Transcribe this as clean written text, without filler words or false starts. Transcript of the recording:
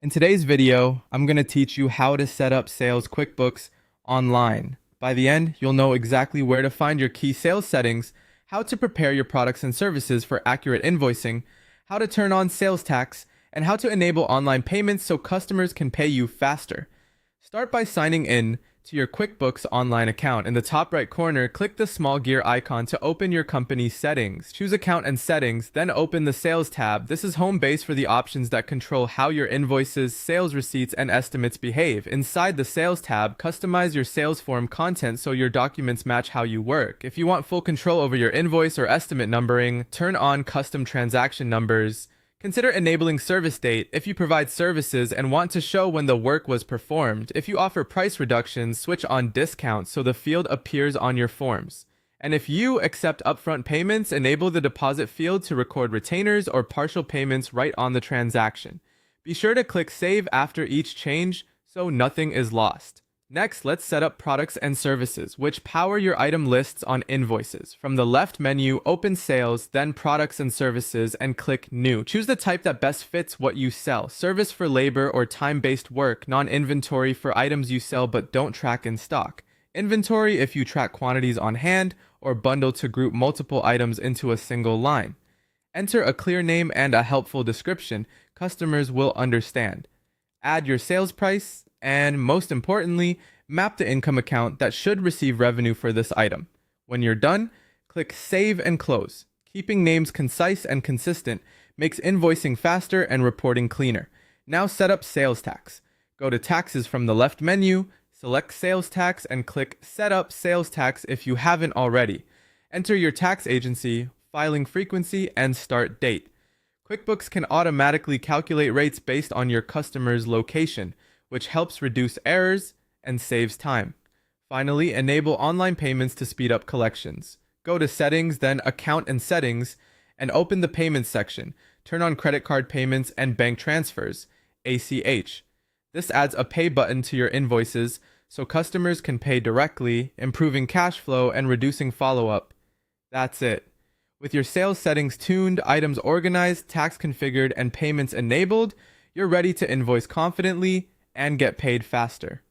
In today's video, I'm going to teach you how to set up sales QuickBooks Online. By the end, you'll know exactly where to find your key sales settings, how to prepare your products and services for accurate invoicing, how to turn on sales tax, and how to enable online payments so customers can pay you faster. Start by signing in to your QuickBooks Online account. In the top right corner, click the small gear icon to open your company's settings. Choose Account and Settings, then open the Sales tab. This is home base for the options that control how your invoices, sales receipts, and estimates behave. Inside the Sales tab, customize your sales form content so your documents match how you work. If you want full control over your invoice or estimate numbering, turn on custom transaction numbers. Consider enabling service date if you provide services and want to show when the work was performed. If you offer price reductions, switch on discounts so the field appears on your forms. And if you accept upfront payments, enable the deposit field to record retainers or partial payments right on the transaction. Be sure to click Save after each change so nothing is lost. Next, let's set up products and services, which power your item lists on invoices. From the left menu, open Sales, then Products and Services, and click New. Choose the type that best fits what you sell. Service for labor or time-based work, non-inventory for items you sell but don't track in stock. Inventory if you track quantities on hand, or bundle to group multiple items into a single line. Enter a clear name and a helpful description. Customers will understand. Add your sales price, and most importantly, map the income account that should receive revenue for this item. When you're done, click Save and Close. Keeping names concise and consistent makes invoicing faster and reporting cleaner. Now set up sales tax. Go to Taxes from the left menu, select Sales Tax, and click Set up Sales Tax if you haven't already. Enter your tax agency, filing frequency, and start date. QuickBooks can automatically calculate rates based on your customer's location, which helps reduce errors and saves time. Finally, enable online payments to speed up collections. Go to Settings, then Account and Settings, and open the Payments section. Turn on credit card payments and bank transfers, ACH. This adds a Pay button to your invoices so customers can pay directly, improving cash flow and reducing follow-up. That's it. With your sales settings tuned, items organized, tax configured, and payments enabled, you're ready to invoice confidently and get paid faster.